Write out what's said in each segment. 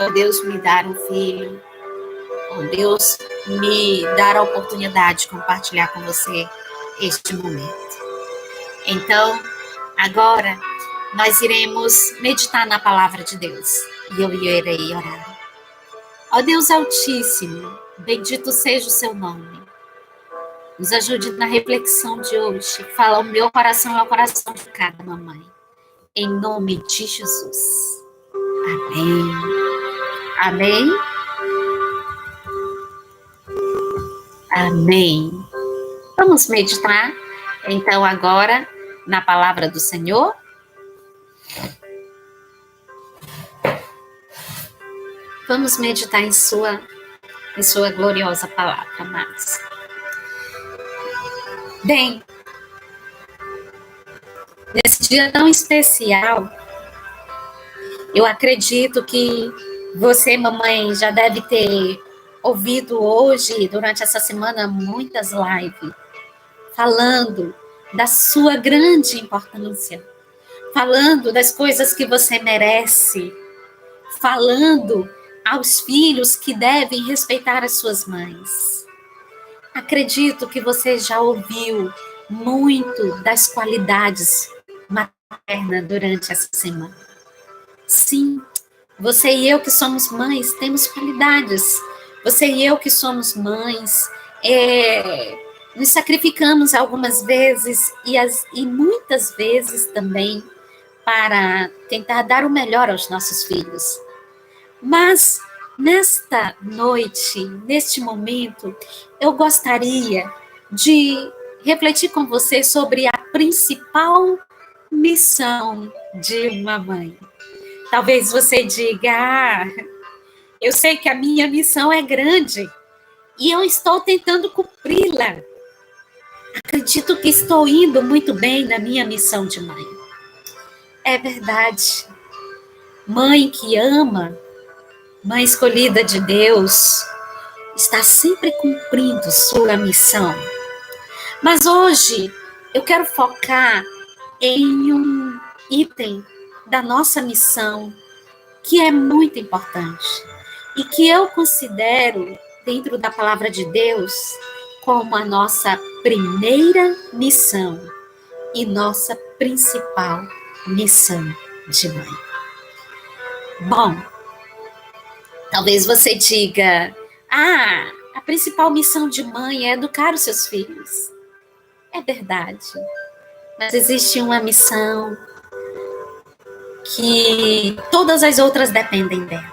ó Deus, me dar um filho, ó Deus, me dar a oportunidade de compartilhar com você este momento. Então, agora, nós iremos meditar na palavra de Deus e eu irei orar. Ó Deus Altíssimo, bendito seja o seu nome. Nos ajude na reflexão de hoje. Fala o meu coração é o coração de cada mamãe. Em nome de Jesus. Amém. Amém. Amém. Vamos meditar, então, agora na palavra do Senhor. Vamos meditar em sua gloriosa palavra, amados. Bem, nesse dia tão especial, eu acredito que você, mamãe, já deve ter ouvido hoje, durante essa semana, muitas lives, falando da sua grande importância, falando das coisas que você merece, falando aos filhos que devem respeitar as suas mães. Acredito que você já ouviu muito das qualidades maternas durante essa semana. Sim, você e eu que somos mães temos qualidades. Você e eu que somos mães, nos sacrificamos algumas vezes e muitas vezes também para tentar dar o melhor aos nossos filhos. Mas nesta noite, neste momento, eu gostaria de refletir com você sobre a principal missão de uma mãe. Talvez você diga, eu sei que a minha missão é grande e eu estou tentando cumpri-la. Acredito que estou indo muito bem na minha missão de mãe. É verdade. Mãe que ama, mãe escolhida de Deus, está sempre cumprindo sua missão. Mas hoje eu quero focar em um item da nossa missão que é muito importante e que eu considero, dentro da palavra de Deus, como a nossa primeira missão e nossa principal missão de mãe. Bom, talvez você diga, a principal missão de mãe é educar os seus filhos. É verdade. Mas existe uma missão que todas as outras dependem dela.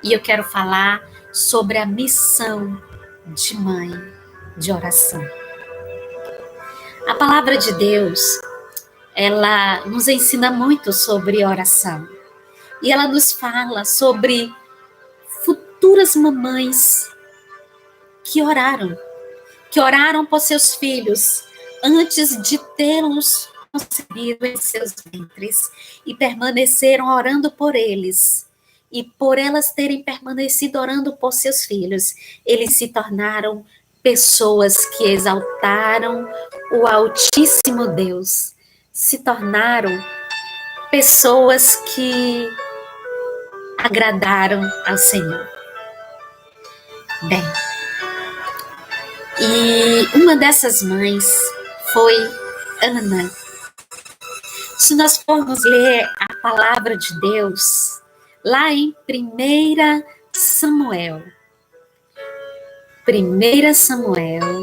E eu quero falar sobre a missão de mãe de oração. A palavra de Deus, ela nos ensina muito sobre oração. E ela nos fala sobre futuras mamães que oraram por seus filhos antes de tê-los concebido em seus ventres e permaneceram orando por eles. E por elas terem permanecido orando por seus filhos, eles se tornaram pessoas que exaltaram o Altíssimo Deus, se tornaram pessoas que agradaram ao Senhor. Bem, e uma dessas mães foi Ana. Se nós formos ler a palavra de Deus, lá em 1 Samuel. 1 Samuel.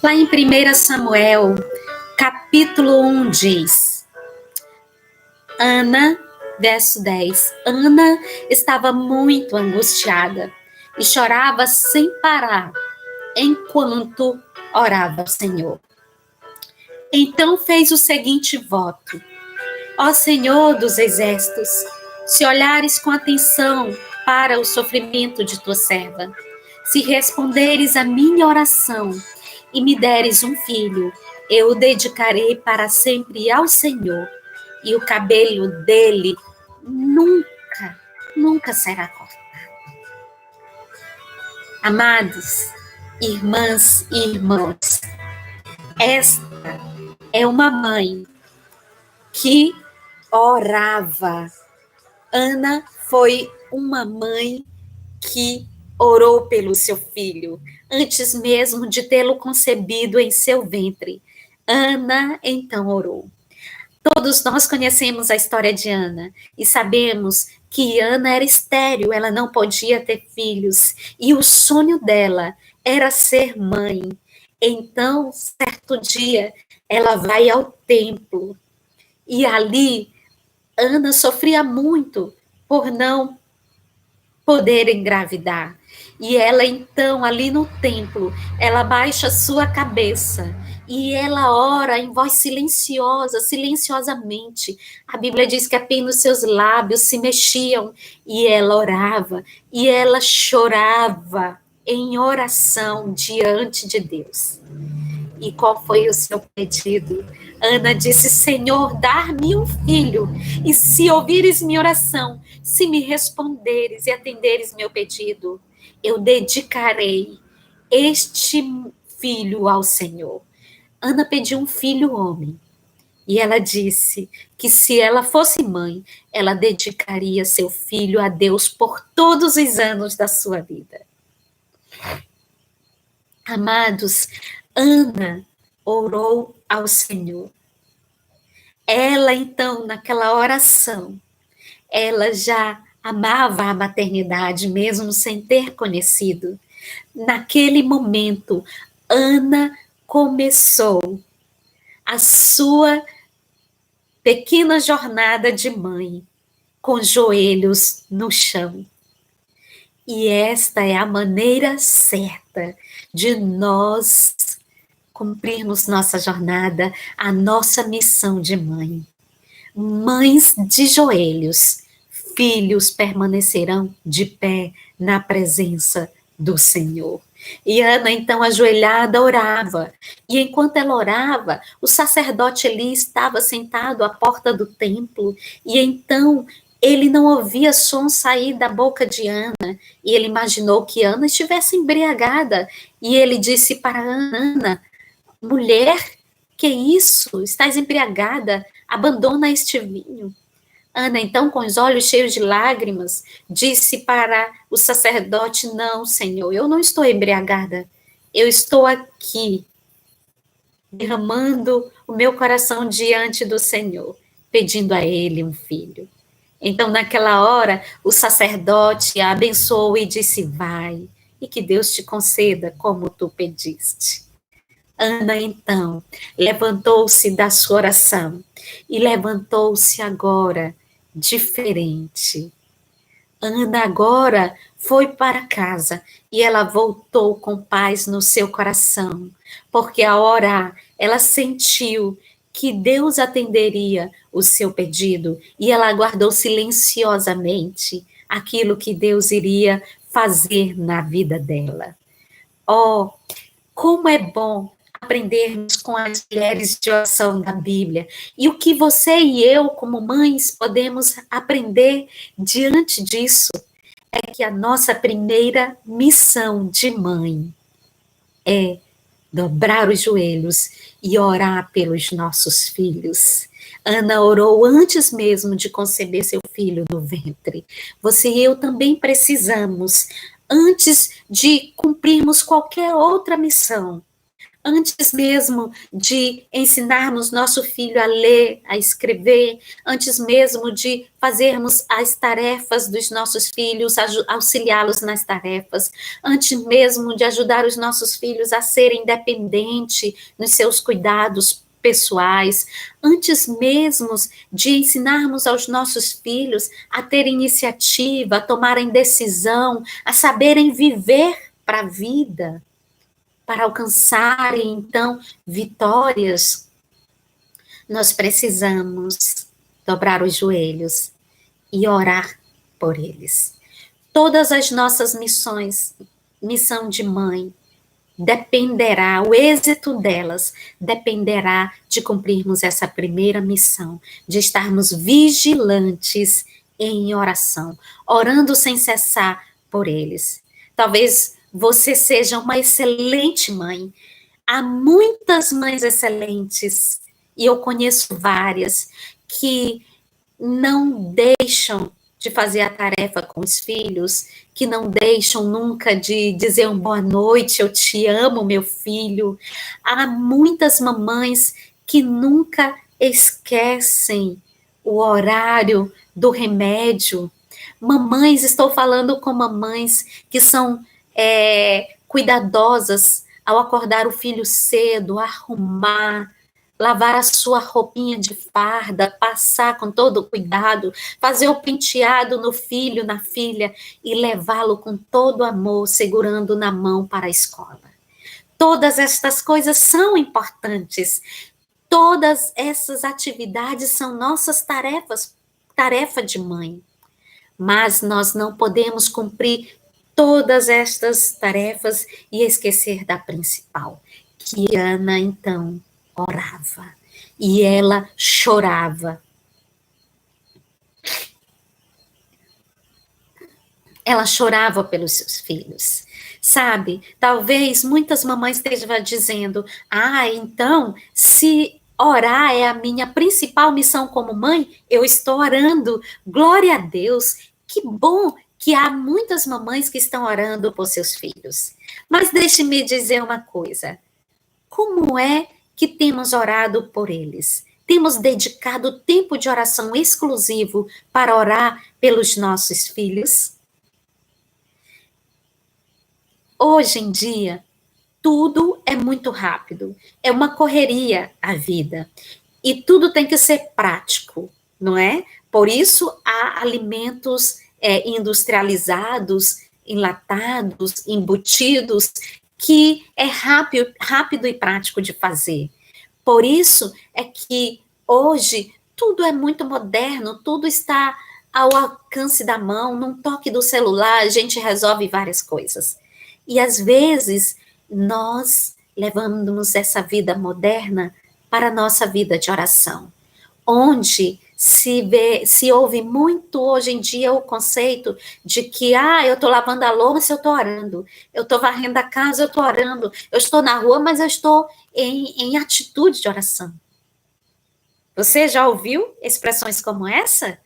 Lá em 1 Samuel, capítulo 1 diz, Ana, verso 10, Ana estava muito angustiada e chorava sem parar enquanto orava ao Senhor. Então fez o seguinte voto: Ó Senhor dos exércitos, se olhares com atenção para o sofrimento de tua serva, se responderes à minha oração e me deres um filho, eu o dedicarei para sempre ao Senhor, e o cabelo dele nunca será cortado. Amados, irmãs e irmãos, esta é uma mãe que orava. Ana foi uma mãe que orou pelo seu filho, antes mesmo de tê-lo concebido em seu ventre. Ana então orou. Todos nós conhecemos a história de Ana e sabemos que Ana era estéril, ela não podia ter filhos e o sonho dela era ser mãe. Então, certo dia, ela vai ao templo e ali Ana sofria muito por não poder engravidar. E ela então, ali no templo, ela baixa sua cabeça e ela ora em voz silenciosa, silenciosamente. A Bíblia diz que apenas seus lábios se mexiam e ela orava e ela chorava em oração diante de Deus. E qual foi o seu pedido? Ana disse: Senhor, dar-me um filho, e se ouvires minha oração, se me responderes e atenderes meu pedido, eu dedicarei este filho ao Senhor. Ana pediu um filho homem, e ela disse que se ela fosse mãe, ela dedicaria seu filho a Deus por todos os anos da sua vida. Amados, Ana orou ao Senhor. Ela, então, naquela oração, ela já amava a maternidade, mesmo sem ter conhecido. Naquele momento, Ana começou a sua pequena jornada de mãe, com os joelhos no chão. E esta é a maneira certa de nós cumprirmos nossa jornada, a nossa missão de mãe. Mães de joelhos, filhos permanecerão de pé na presença do Senhor. E Ana, então, ajoelhada, orava. E enquanto ela orava, o sacerdote ali estava sentado à porta do templo. E então ele não ouvia som sair da boca de Ana. E ele imaginou que Ana estivesse embriagada. E ele disse para Ana: mulher, que isso? Estás embriagada? Abandona este vinho. Ana, então, com os olhos cheios de lágrimas, disse para o sacerdote: não, Senhor, eu não estou embriagada. Eu estou aqui, derramando o meu coração diante do Senhor, pedindo a ele um filho. Então, naquela hora, o sacerdote a abençoou e disse: vai, e que Deus te conceda como tu pediste. Ana, então, levantou-se da sua oração e levantou-se agora diferente. Ana agora foi para casa e ela voltou com paz no seu coração, porque ao orar, ela sentiu que Deus atenderia o seu pedido e ela aguardou silenciosamente aquilo que Deus iria fazer na vida dela. Oh, como é bom aprendermos com as mulheres de oração da Bíblia. E o que você e eu, como mães, podemos aprender diante disso é que a nossa primeira missão de mãe é dobrar os joelhos e orar pelos nossos filhos. Ana orou antes mesmo de conceber seu filho no ventre. Você e eu também precisamos, antes de cumprirmos qualquer outra missão, antes mesmo de ensinarmos nosso filho a ler, a escrever, antes mesmo de fazermos as tarefas dos nossos filhos, auxiliá-los nas tarefas, antes mesmo de ajudar os nossos filhos a serem independentes nos seus cuidados pessoais, antes mesmo de ensinarmos aos nossos filhos a terem iniciativa, a tomarem decisão, a saberem viver para a vida, para alcançarem, então, vitórias, nós precisamos dobrar os joelhos e orar por eles. Todas as nossas missões, missão de mãe, dependerá, o êxito delas dependerá de cumprirmos essa primeira missão, de estarmos vigilantes em oração, orando sem cessar por eles. Talvez você seja uma excelente mãe. Há muitas mães excelentes, e eu conheço várias, que não deixam de fazer a tarefa com os filhos, que não deixam nunca de dizer uma boa noite, eu te amo, meu filho. Há muitas mamães que nunca esquecem o horário do remédio. Mamães, estou falando com mamães que são cuidadosas ao acordar o filho cedo, arrumar, lavar a sua roupinha de farda, passar com todo o cuidado, fazer o penteado no filho, na filha e levá-lo com todo amor, segurando na mão para a escola. Todas estas coisas são importantes. Todas essas atividades são nossas tarefas, tarefa de mãe. Mas nós não podemos cumprir todas estas tarefas e esquecer da principal, que Ana, então, orava e ela chorava. Ela chorava pelos seus filhos, sabe? Talvez muitas mamães estejam dizendo, então, se orar é a minha principal missão como mãe, eu estou orando, glória a Deus, que bom que há muitas mamães que estão orando por seus filhos. Mas deixe-me dizer uma coisa, como é que temos orado por eles? Temos dedicado tempo de oração exclusivo para orar pelos nossos filhos? Hoje em dia, tudo é muito rápido, é uma correria a vida, e tudo tem que ser prático, não é? Por isso, há alimentos industrializados, enlatados, embutidos, que é rápido e prático de fazer. Por isso é que hoje tudo é muito moderno, tudo está ao alcance da mão, num toque do celular, a gente resolve várias coisas. E às vezes nós levamos essa vida moderna para a nossa vida de oração, onde se ouve muito hoje em dia o conceito de que, eu estou lavando a louça, eu estou orando, eu estou varrendo a casa, eu estou orando, eu estou na rua, mas eu estou em atitude de oração. Você já ouviu expressões como essa?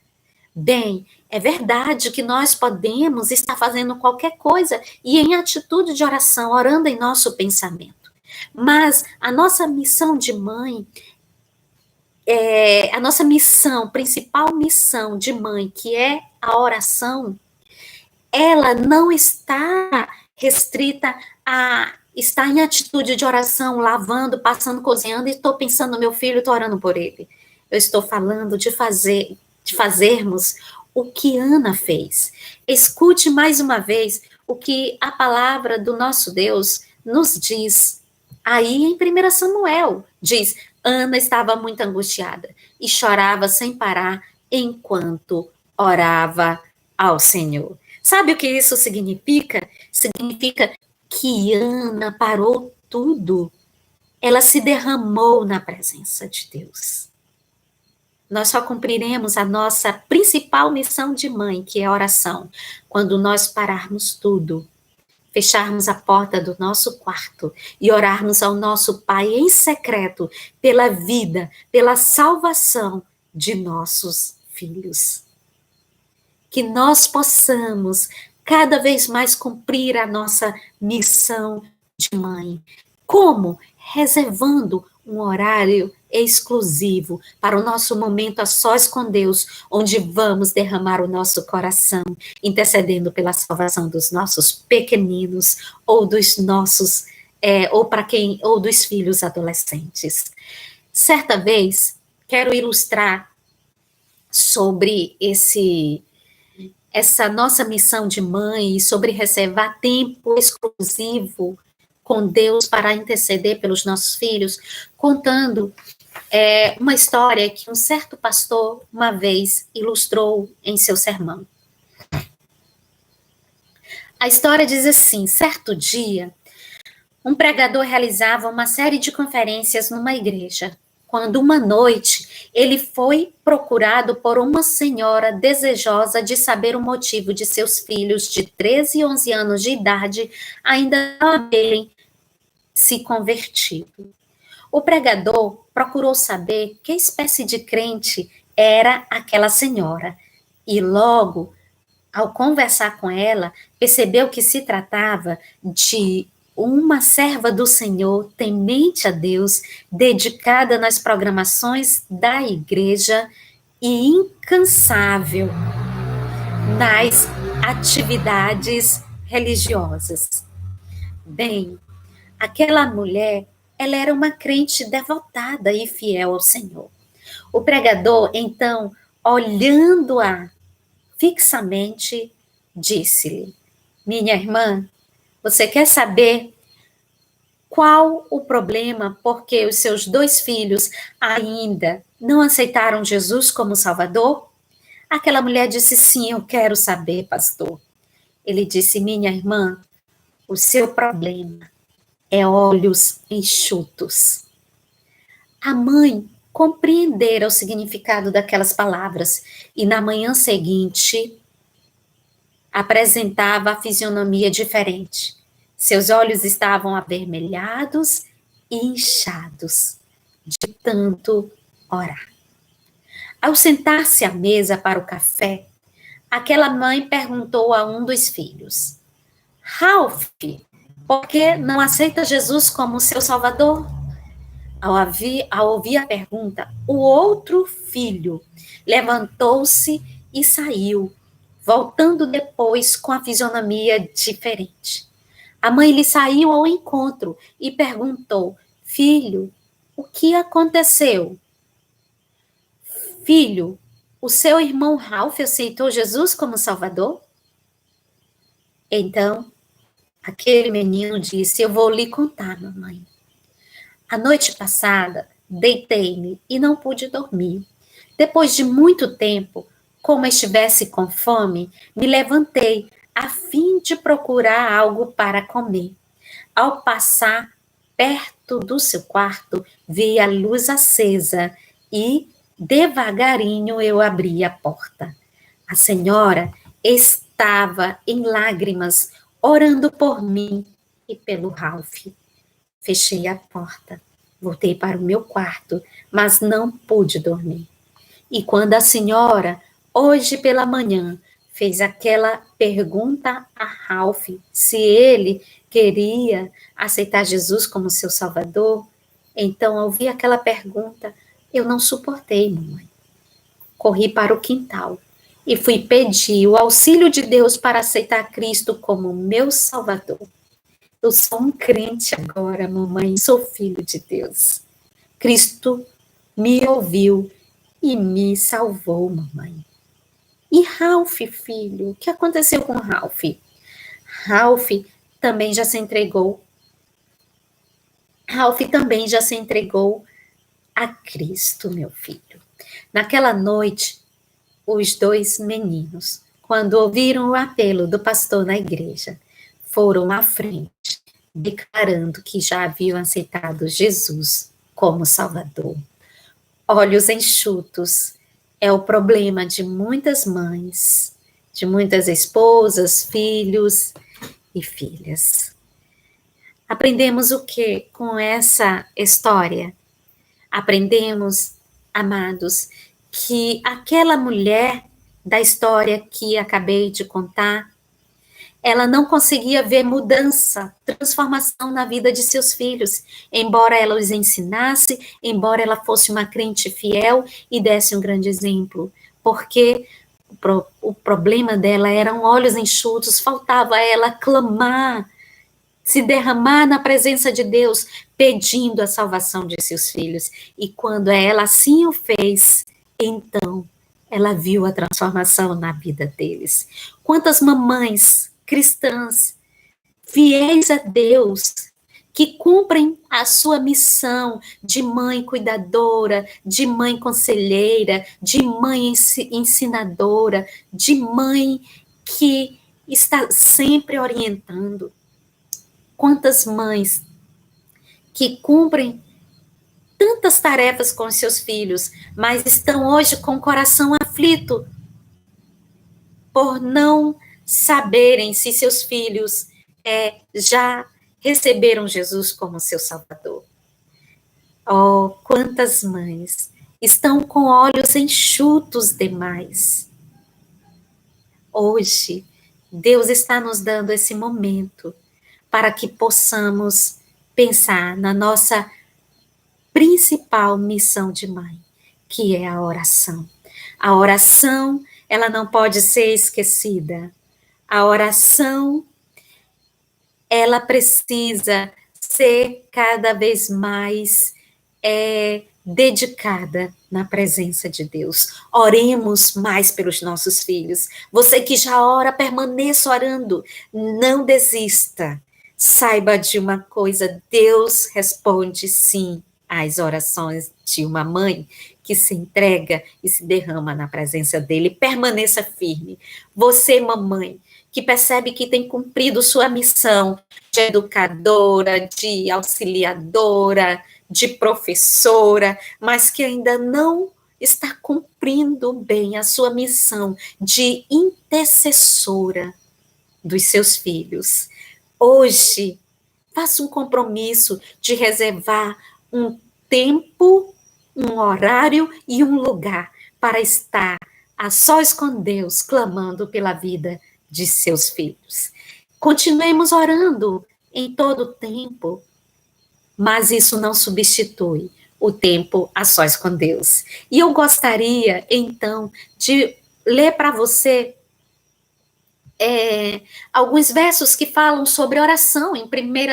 Bem, é verdade que nós podemos estar fazendo qualquer coisa e em atitude de oração, orando em nosso pensamento. Mas a nossa missão de mãe, a nossa missão, principal missão de mãe, que é a oração, ela não está restrita a estar em atitude de oração, lavando, passando, cozinhando, e estou pensando no meu filho, estou orando por ele. Eu estou falando de fazermos o que Ana fez. Escute mais uma vez o que a palavra do nosso Deus nos diz. Aí em 1 Samuel, diz, Ana estava muito angustiada e chorava sem parar enquanto orava ao Senhor. Sabe o que isso significa? Significa que Ana parou tudo. Ela se derramou na presença de Deus. Nós só cumpriremos a nossa principal missão de mãe, que é a oração, quando nós pararmos tudo, fecharmos a porta do nosso quarto e orarmos ao nosso Pai em secreto pela vida, pela salvação de nossos filhos. Que nós possamos cada vez mais cumprir a nossa missão de mãe. Como? Reservando um horário exclusivo para o nosso momento a sós com Deus, onde vamos derramar o nosso coração, intercedendo pela salvação dos nossos pequeninos ou dos nossos, ou dos filhos adolescentes. Certa vez, quero ilustrar sobre essa nossa missão de mãe e sobre reservar tempo exclusivo com Deus para interceder pelos nossos filhos, contando uma história que um certo pastor uma vez ilustrou em seu sermão. A história diz assim, certo dia, um pregador realizava uma série de conferências numa igreja, quando uma noite ele foi procurado por uma senhora desejosa de saber o motivo de seus filhos de 13 e 11 anos de idade ainda não haverem se convertido. O pregador procurou saber que espécie de crente era aquela senhora. E logo, ao conversar com ela, percebeu que se tratava de uma serva do Senhor, temente a Deus, dedicada nas programações da igreja e incansável nas atividades religiosas. Bem, aquela mulher, ela era uma crente devotada e fiel ao Senhor. O pregador, então, olhando-a fixamente, disse-lhe: minha irmã, você quer saber qual o problema porque os seus 2 filhos ainda não aceitaram Jesus como Salvador? Aquela mulher disse: sim, eu quero saber, pastor. Ele disse: minha irmã, o seu problema é olhos enxutos. A mãe compreendera o significado daquelas palavras e na manhã seguinte apresentava a fisionomia diferente. Seus olhos estavam avermelhados e inchados de tanto orar. Ao sentar-se à mesa para o café, aquela mãe perguntou a um dos filhos: Ralph, por que não aceita Jesus como seu Salvador? Ao ouvir a pergunta, o outro filho levantou-se e saiu, voltando depois com a fisionomia diferente. A mãe lhe saiu ao encontro e perguntou: filho, o que aconteceu? Filho, o seu irmão Ralph aceitou Jesus como Salvador? Então, aquele menino disse: eu vou lhe contar, mamãe. A noite passada, deitei-me e não pude dormir. Depois de muito tempo, como estivesse com fome, me levantei a fim de procurar algo para comer. Ao passar perto do seu quarto, vi a luz acesa e, devagarinho, eu abri a porta. A senhora estava em lágrimas, orando por mim e pelo Ralph. Fechei a porta, voltei para o meu quarto, mas não pude dormir. E quando a senhora, hoje pela manhã, fez aquela pergunta a Ralph, se ele queria aceitar Jesus como seu Salvador, então, ao ouvir aquela pergunta, eu não suportei, mamãe. Corri para o quintal e fui pedir o auxílio de Deus para aceitar Cristo como meu Salvador. Eu sou um crente agora, mamãe, sou filho de Deus. Cristo me ouviu e me salvou, mamãe. E Ralph, filho, o que aconteceu com Ralph? Ralph também já se entregou. Ralph também já se entregou a Cristo, meu filho. Naquela noite, os 2 meninos, quando ouviram o apelo do pastor na igreja, foram à frente, declarando que já haviam aceitado Jesus como Salvador. Olhos enxutos é o problema de muitas mães, de muitas esposas, filhos e filhas. Aprendemos o que com essa história? Aprendemos, amados, que aquela mulher da história que acabei de contar, ela não conseguia ver mudança, transformação na vida de seus filhos, embora ela os ensinasse, embora ela fosse uma crente fiel e desse um grande exemplo, porque o problema dela eram olhos enxutos, faltava a ela clamar, se derramar na presença de Deus, pedindo a salvação de seus filhos. E quando ela assim o fez, então ela viu a transformação na vida deles. Quantas mamães cristãs, fiéis a Deus, que cumprem a sua missão de mãe cuidadora, de mãe conselheira, de mãe ensinadora, de mãe que está sempre orientando. Quantas mães que cumprem tantas tarefas com seus filhos, mas estão hoje com o coração aflito por não saberem se seus filhos já receberam Jesus como seu Salvador. Oh, quantas mães estão com olhos enxutos demais. Hoje, Deus está nos dando esse momento para que possamos pensar na nossa principal missão de mãe, que é a oração. A oração, ela não pode ser esquecida. A oração, ela precisa ser cada vez mais dedicada na presença de Deus. Oremos mais pelos nossos filhos. Você que já ora, permaneça orando. Não desista. Saiba de uma coisa, Deus responde sim às orações de uma mãe que se entrega e se derrama na presença dele. Permaneça firme. Você, mamãe, que percebe que tem cumprido sua missão de educadora, de auxiliadora, de professora, mas que ainda não está cumprindo bem a sua missão de intercessora dos seus filhos. Hoje, faça um compromisso de reservar um tempo, um horário e um lugar para estar a sós com Deus, clamando pela vida de seus filhos. Continuemos orando em todo o tempo, mas isso não substitui o tempo a sós com Deus. E eu gostaria, então, de ler para você alguns versos que falam sobre oração. Em 1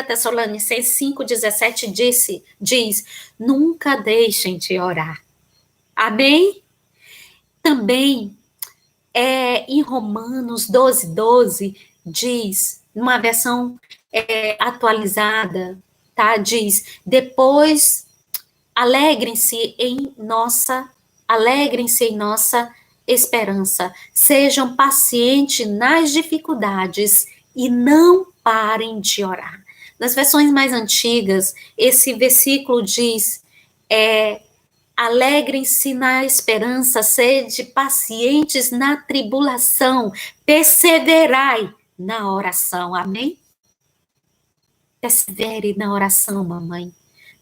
Tessalonicenses 5,17 diz, nunca deixem de orar. Amém? Também, em Romanos 12,12, diz, numa versão atualizada, tá? Diz, depois alegrem-se em nossa esperança, sejam pacientes nas dificuldades e não parem de orar. Nas versões mais antigas, esse versículo diz, alegrem-se na esperança, sede pacientes na tribulação, perseverai na oração, amém? Persevere na oração, mamãe.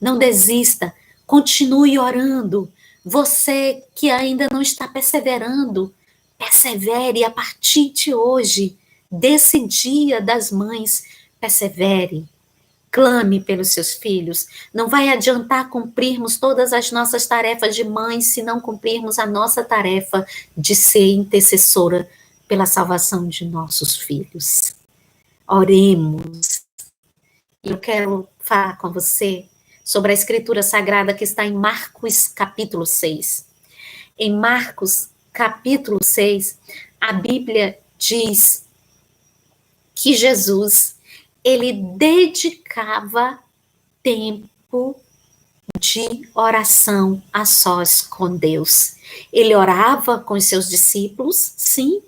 Não desista, continue orando. Você que ainda não está perseverando, persevere a partir de hoje, desse dia das mães, persevere. Clame pelos seus filhos. Não vai adiantar cumprirmos todas as nossas tarefas de mãe se não cumprirmos a nossa tarefa de ser intercessora pela salvação de nossos filhos. Oremos. Eu quero falar com você sobre a escritura sagrada que está em Marcos capítulo 6. Em Marcos capítulo 6, a Bíblia diz que Jesus, ele dedicava tempo de oração a sós com Deus. Ele orava com os seus discípulos, sim.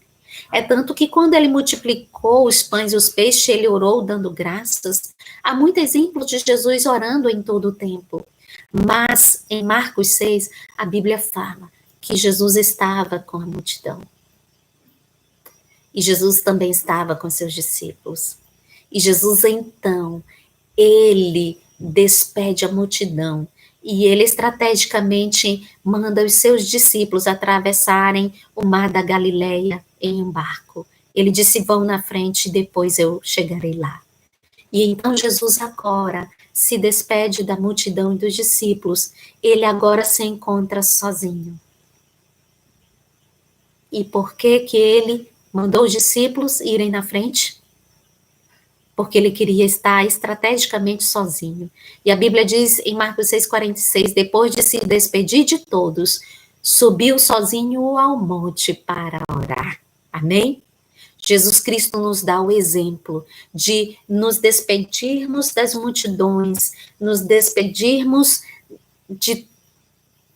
É tanto que quando ele multiplicou os pães e os peixes, ele orou dando graças. Há muitos exemplos de Jesus orando em todo o tempo. Mas em Marcos 6, a Bíblia fala que Jesus estava com a multidão. E Jesus também estava com seus discípulos. E Jesus, então, ele despede a multidão. E ele estrategicamente manda os seus discípulos atravessarem o mar da Galileia em um barco. Ele disse, vão na frente, depois eu chegarei lá. E então Jesus agora se despede da multidão e dos discípulos. Ele agora se encontra sozinho. E por que ele mandou os discípulos irem na frente? Porque ele queria estar estrategicamente sozinho. E a Bíblia diz em Marcos 6,46, depois de se despedir de todos, subiu sozinho ao monte para orar. Amém? Jesus Cristo nos dá o exemplo de nos despedirmos das multidões, nos despedirmos de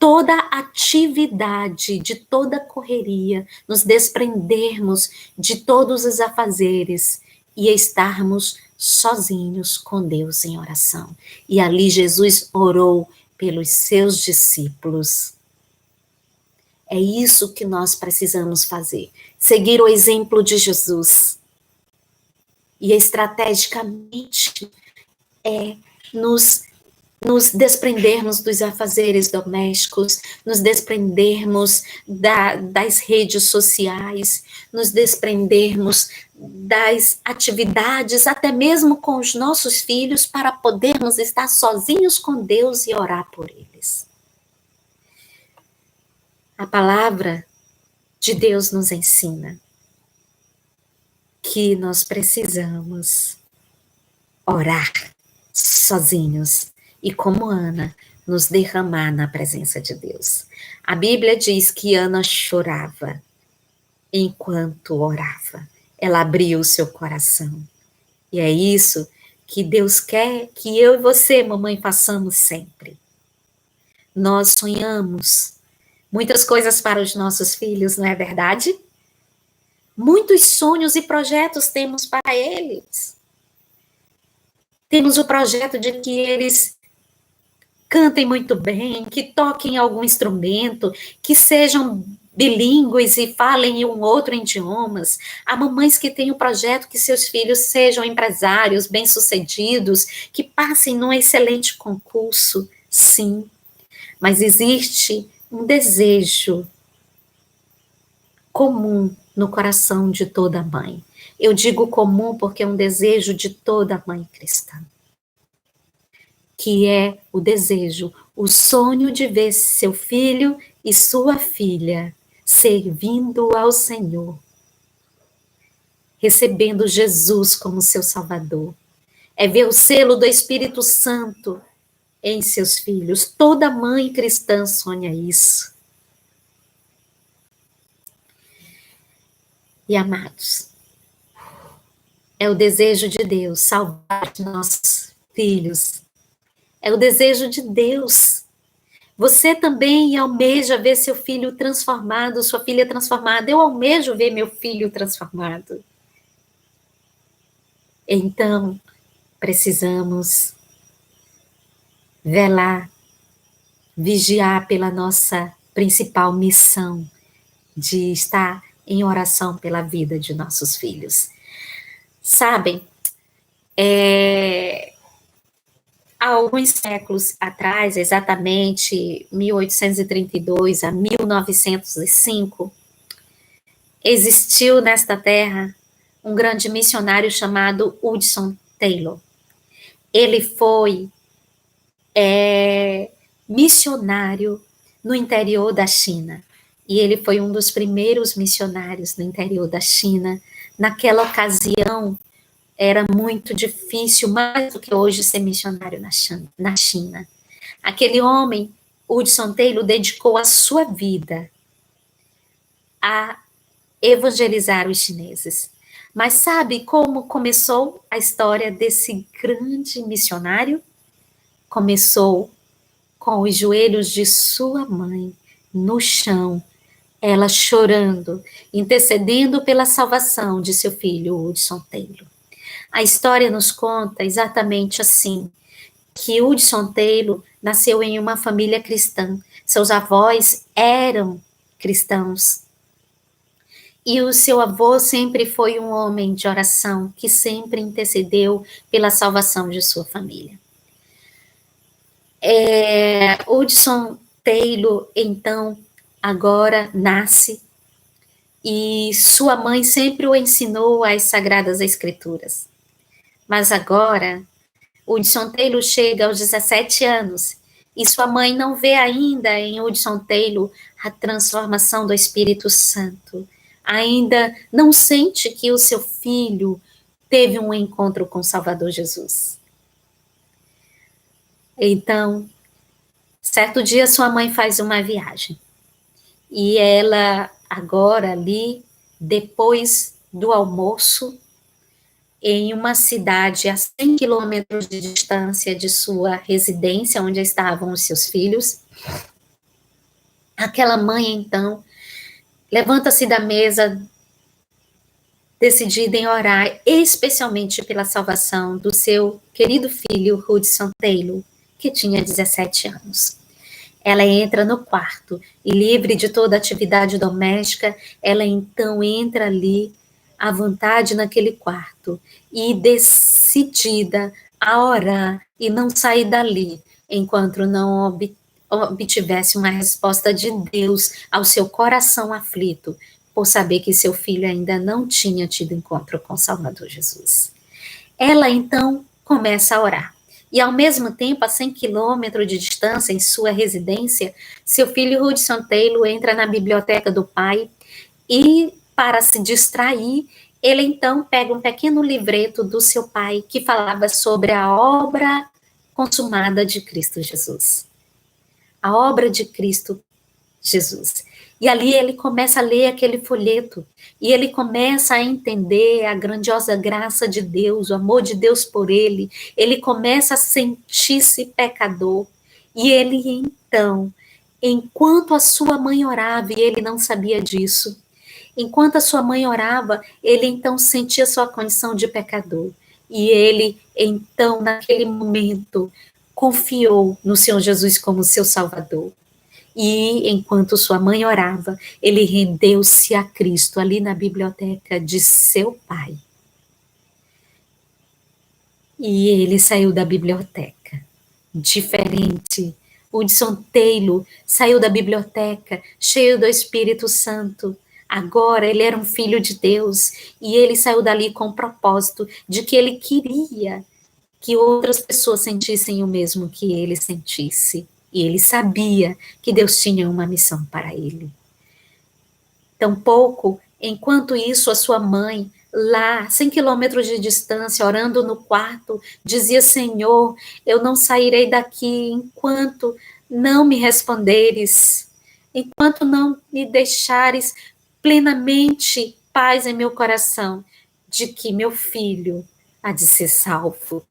toda atividade, de toda correria, nos desprendermos de todos os afazeres e estarmos sozinhos com Deus em oração. E ali Jesus orou pelos seus discípulos. É isso que nós precisamos fazer. Seguir o exemplo de Jesus. E estrategicamente nos nos desprendermos dos afazeres domésticos, nos desprendermos das redes sociais, nos desprendermos das atividades, até mesmo com os nossos filhos, para podermos estar sozinhos com Deus e orar por eles. A palavra de Deus nos ensina que nós precisamos orar sozinhos e, como Ana, nos derramar na presença de Deus. A Bíblia diz que Ana chorava enquanto orava. Ela abriu o seu coração. E é isso que Deus quer que eu e você, mamãe, façamos sempre. Nós sonhamos muitas coisas para os nossos filhos, não é verdade? Muitos sonhos e projetos temos para eles. Temos o projeto de que eles cantem muito bem, que toquem algum instrumento, que sejam bilíngues e falem um outro idiomas. Há mamães que têm o projeto que seus filhos sejam empresários bem-sucedidos, que passem num excelente concurso, sim. Mas existe um desejo comum no coração de toda mãe. Eu digo comum porque é um desejo de toda mãe cristã, que é o desejo, o sonho de ver seu filho e sua filha servindo ao Senhor, recebendo Jesus como seu Salvador. É ver o selo do Espírito Santo em seus filhos. Toda mãe cristã sonha isso. E amados, é o desejo de Deus salvar nossos filhos. É o desejo de Deus. Você também almeja ver seu filho transformado, sua filha transformada. Eu almejo ver meu filho transformado. Então, precisamos velar, vigiar pela nossa principal missão de estar em oração pela vida de nossos filhos. Sabem, há alguns séculos atrás, exatamente 1832 a 1905, existiu nesta terra um grande missionário chamado Hudson Taylor. Ele foi missionário no interior da China. E ele foi um dos primeiros missionários no interior da China. Naquela ocasião, era muito difícil, mais do que hoje, ser missionário na China. Aquele homem, Hudson Taylor, dedicou a sua vida a evangelizar os chineses. Mas sabe como começou a história desse grande missionário? Começou com os joelhos de sua mãe no chão, ela chorando, intercedendo pela salvação de seu filho Hudson Taylor. A história nos conta exatamente assim, que Hudson Taylor nasceu em uma família cristã. Seus avós eram cristãos. E o seu avô sempre foi um homem de oração, que sempre intercedeu pela salvação de sua família. Hudson Taylor, então, agora nasce, e sua mãe sempre o ensinou as Sagradas Escrituras. Mas agora, Hudson Taylor chega aos 17 anos, e sua mãe não vê ainda em Hudson Taylor a transformação do Espírito Santo. Ainda não sente que o seu filho teve um encontro com o Salvador Jesus. Então, certo dia sua mãe faz uma viagem. E ela, agora ali, depois do almoço, em uma cidade a 100 quilômetros de distância de sua residência, onde estavam os seus filhos, aquela mãe, então, levanta-se da mesa, decidida em orar, especialmente pela salvação do seu querido filho, Hudson Taylor, que tinha 17 anos. Ela entra no quarto e, livre de toda atividade doméstica, ela então entra ali à vontade naquele quarto e, decidida a orar e não sair dali, enquanto não obtivesse uma resposta de Deus ao seu coração aflito, por saber que seu filho ainda não tinha tido encontro com o Salvador Jesus. Ela então começa a orar. E ao mesmo tempo, a 100 quilômetros de distância, em sua residência, seu filho Hudson Taylor entra na biblioteca do pai e, para se distrair, ele então pega um pequeno livreto do seu pai que falava sobre a obra consumada de Cristo Jesus. A obra de Cristo Jesus. E ali ele começa a ler aquele folheto, e ele começa a entender a grandiosa graça de Deus, o amor de Deus por ele começa a sentir-se pecador, e ele então, enquanto a sua mãe orava, e ele não sabia disso, enquanto a sua mãe orava, ele então sentia sua condição de pecador, e ele então, naquele momento, confiou no Senhor Jesus como seu Salvador. E, enquanto sua mãe orava, ele rendeu-se a Cristo ali na biblioteca de seu pai. E ele saiu da biblioteca, diferente. Hudson Taylor saiu da biblioteca, cheio do Espírito Santo. Agora ele era um filho de Deus, e ele saiu dali com o propósito de que ele queria que outras pessoas sentissem o mesmo que ele sentisse. E ele sabia que Deus tinha uma missão para ele. Tampouco, enquanto isso, a sua mãe, lá, 100 quilômetros de distância, orando no quarto, dizia: Senhor, eu não sairei daqui enquanto não me responderes, enquanto não me deixares plenamente paz em meu coração, de que meu filho há de ser salvo.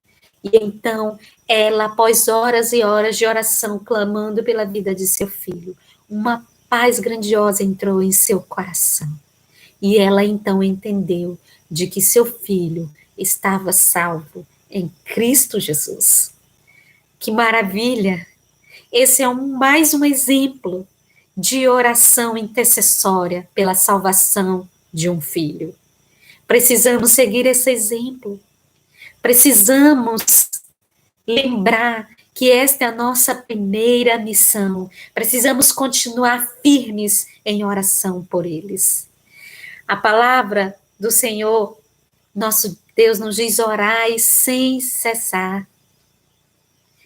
E então, ela, após horas e horas de oração, clamando pela vida de seu filho, uma paz grandiosa entrou em seu coração. E ela então entendeu de que seu filho estava salvo em Cristo Jesus. Que maravilha! Esse é mais um exemplo de oração intercessória pela salvação de um filho. Precisamos seguir esse exemplo. Precisamos lembrar que esta é a nossa primeira missão. Precisamos continuar firmes em oração por eles. A palavra do Senhor, nosso Deus, nos diz: orai sem cessar.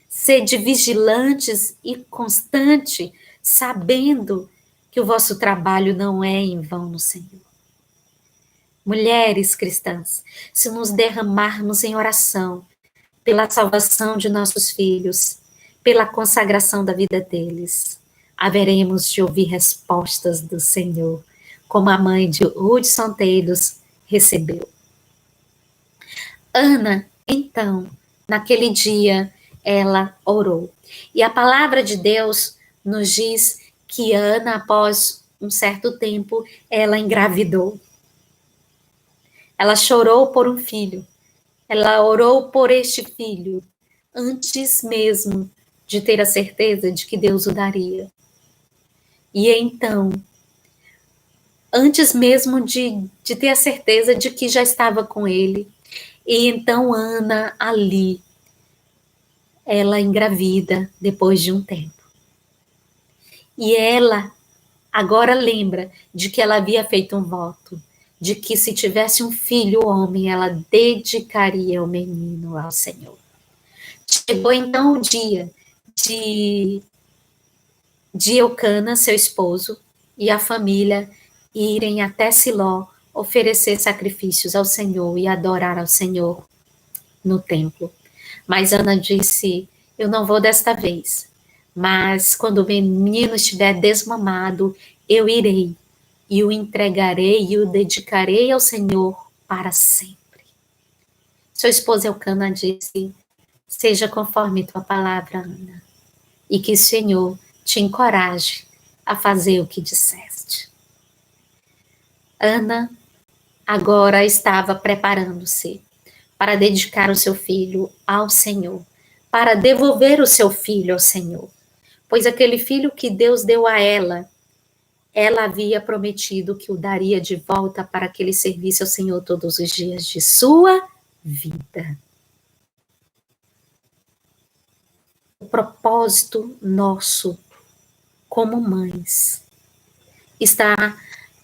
Sede vigilantes e constante, sabendo que o vosso trabalho não é em vão no Senhor. Mulheres cristãs, se nos derramarmos em oração pela salvação de nossos filhos, pela consagração da vida deles, haveremos de ouvir respostas do Senhor, como a mãe de Hudson Taylor recebeu. Ana, então, naquele dia, ela orou. E a palavra de Deus nos diz que Ana, após um certo tempo, ela engravidou. Ela chorou por um filho. Ela orou por este filho antes mesmo de ter a certeza de que Deus o daria. E então, antes mesmo de ter a certeza de que já estava com ele, e então Ana ali, ela engravida depois de um tempo. E ela agora lembra de que ela havia feito um voto, de que se tivesse um filho homem, ela dedicaria o menino ao Senhor. Chegou então o dia de Eucana, seu esposo, e a família irem até Siló oferecer sacrifícios ao Senhor e adorar ao Senhor no templo. Mas Ana disse: eu não vou desta vez, mas quando o menino estiver desmamado, eu irei e o entregarei e o dedicarei ao Senhor para sempre. Sua esposa Eucana disse: seja conforme tua palavra, Ana, e que o Senhor te encoraje a fazer o que disseste. Ana agora estava preparando-se para dedicar o seu filho ao Senhor, para devolver o seu filho ao Senhor, pois aquele filho que Deus deu a ela havia prometido que o daria de volta para que ele servisse ao Senhor todos os dias de sua vida. o propósito nosso como mães está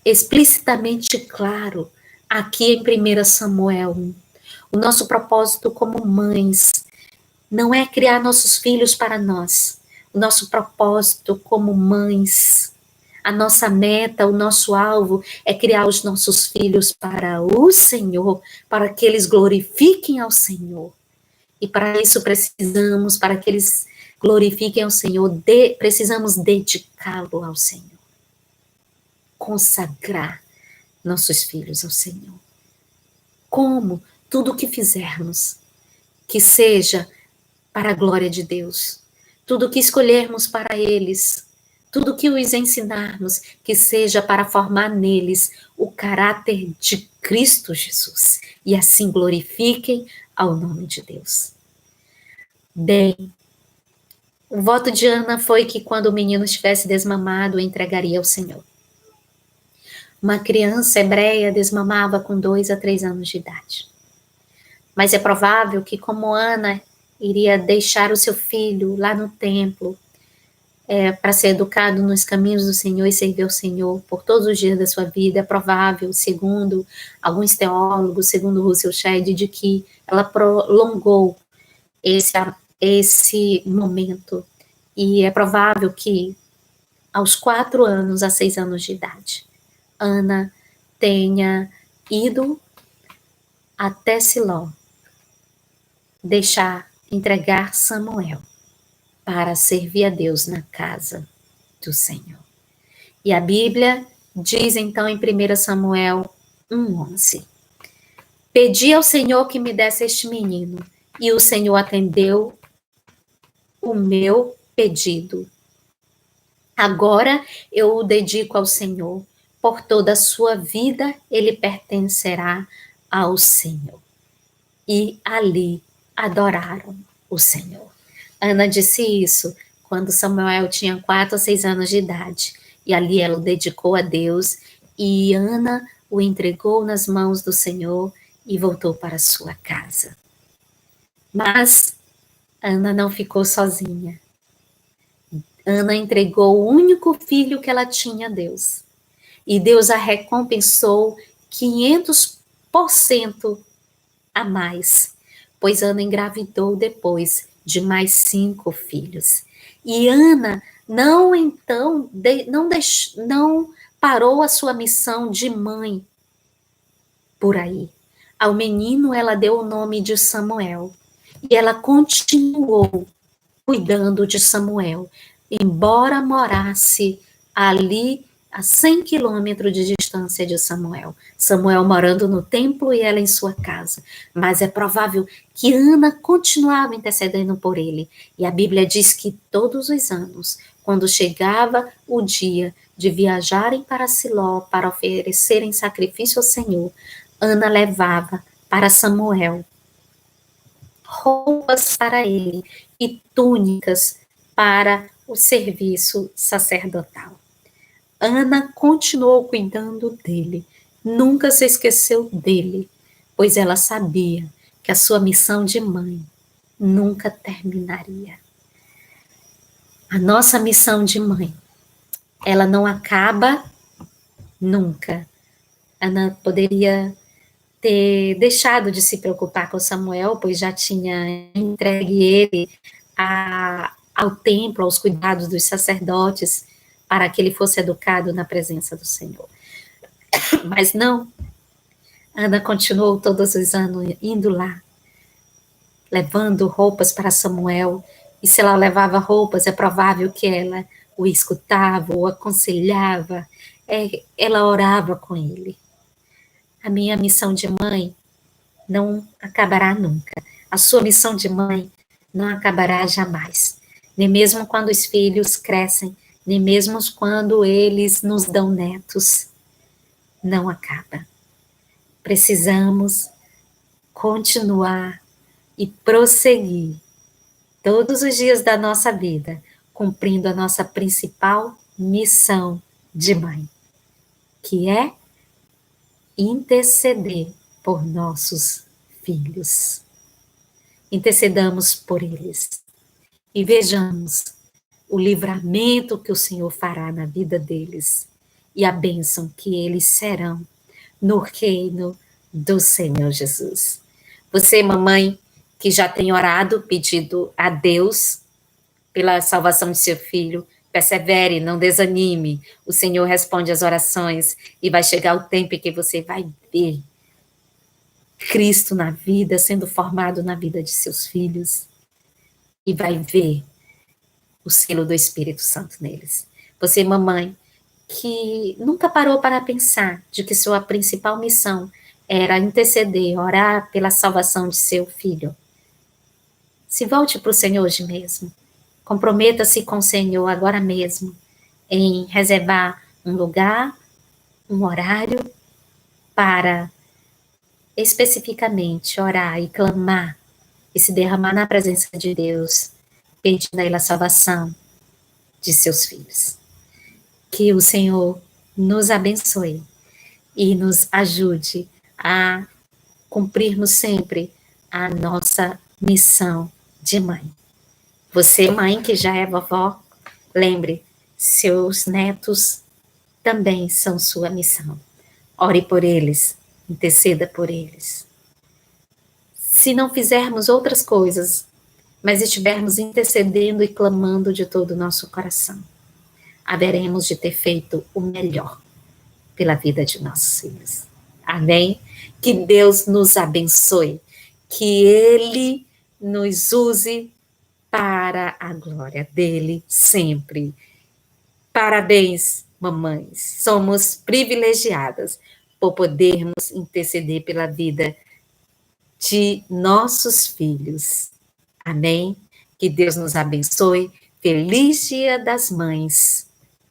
explicitamente claro aqui em 1 Samuel 1. O nosso propósito como mães não é criar nossos filhos para nós. O nosso propósito como mães, a nossa meta, o nosso alvo é criar os nossos filhos para o Senhor, para que eles glorifiquem ao Senhor. E para isso precisamos, para que eles glorifiquem ao Senhor, precisamos dedicá-lo ao Senhor. Consagrar nossos filhos ao Senhor. Como? Tudo o que fizermos, que seja para a glória de Deus. Tudo o que escolhermos para eles, tudo o que os ensinarmos, que seja para formar neles o caráter de Cristo Jesus. E assim glorifiquem ao nome de Deus. Bem, o voto de Ana foi que quando o menino estivesse desmamado, entregaria ao Senhor. Uma criança hebreia desmamava com 2 a 3 anos de idade. Mas é provável que, como Ana iria deixar o seu filho lá no templo para ser educado nos caminhos do Senhor e servir ao Senhor por todos os dias da sua vida, é provável, segundo alguns teólogos, segundo Russell Shedd, de que ela prolongou esse momento. E é provável que aos 4 anos a 6 anos de idade, Ana tenha ido até Siló, entregar Samuel para servir a Deus na casa do Senhor. E a Bíblia diz então em 1 Samuel 1:11, pedi ao Senhor que me desse este menino, e o Senhor atendeu o meu pedido. Agora eu o dedico ao Senhor, por toda a sua vida ele pertencerá ao Senhor. E ali adoraram o Senhor. Ana disse isso quando Samuel tinha 4 ou 6 anos de idade. E ali ela o dedicou a Deus, e Ana o entregou nas mãos do Senhor e voltou para sua casa. Mas Ana não ficou sozinha. Ana entregou o único filho que ela tinha a Deus. E Deus a recompensou 500% a mais, pois Ana engravidou depois de mais 5 filhos. E Ana não parou a sua missão de mãe por aí. Ao menino ela deu o nome de Samuel. E ela continuou cuidando de Samuel, embora morasse ali a 100 quilômetros de distância de Samuel. Samuel morando no templo e ela em sua casa. Mas é provável que Ana continuava intercedendo por ele. E a Bíblia diz que todos os anos, quando chegava o dia de viajarem para Siló para oferecerem sacrifício ao Senhor, Ana levava para Samuel roupas para ele e túnicas para o serviço sacerdotal. Ana continuou cuidando dele, nunca se esqueceu dele, pois ela sabia que a sua missão de mãe nunca terminaria. A nossa missão de mãe, ela não acaba nunca. Ana poderia ter deixado de se preocupar com Samuel, pois já tinha entregue ele ao templo, aos cuidados dos sacerdotes, para que ele fosse educado na presença do Senhor. Mas não, Ana continuou todos os anos indo lá, levando roupas para Samuel, e se ela levava roupas, é provável que ela o escutava, o aconselhava, ela orava com ele. A minha missão de mãe não acabará nunca. A sua missão de mãe não acabará jamais. Nem mesmo quando os filhos crescem, nem mesmo quando eles nos dão netos. Não acaba. Precisamos continuar e prosseguir todos os dias da nossa vida, cumprindo a nossa principal missão de mãe, que é interceder por nossos filhos. Intercedamos por eles. e vejamos o livramento que o Senhor fará na vida deles e a bênção que eles serão no reino do Senhor Jesus. Você, mamãe, que já tem orado, pedido a Deus pela salvação de seu filho, persevere, não desanime. O Senhor responde às orações e vai chegar o tempo em que você vai ver Cristo na vida, sendo formado na vida de seus filhos, e vai ver o selo do Espírito Santo neles. Você, mamãe, que nunca parou para pensar de que sua principal missão era interceder, orar pela salvação de seu filho. Se volte para o Senhor hoje mesmo. Comprometa-se com o Senhor agora mesmo em reservar um lugar, um horário para especificamente orar e clamar e se derramar na presença de Deus, pedindo a Ele a salvação de seus filhos. Que o Senhor nos abençoe e nos ajude a cumprirmos sempre a nossa missão de mãe. Você, mãe, que já é vovó, lembre, seus netos também são sua missão. Ore por eles, interceda por eles. Se não fizermos outras coisas, mas estivermos intercedendo e clamando de todo o nosso coração, haveremos de ter feito o melhor pela vida de nossos filhos. Amém? Que Deus nos abençoe, que Ele nos use para a glória dele sempre. Parabéns, mamães. Somos privilegiadas por podermos interceder pela vida de nossos filhos. Amém? Que Deus nos abençoe. Feliz Dia das Mães.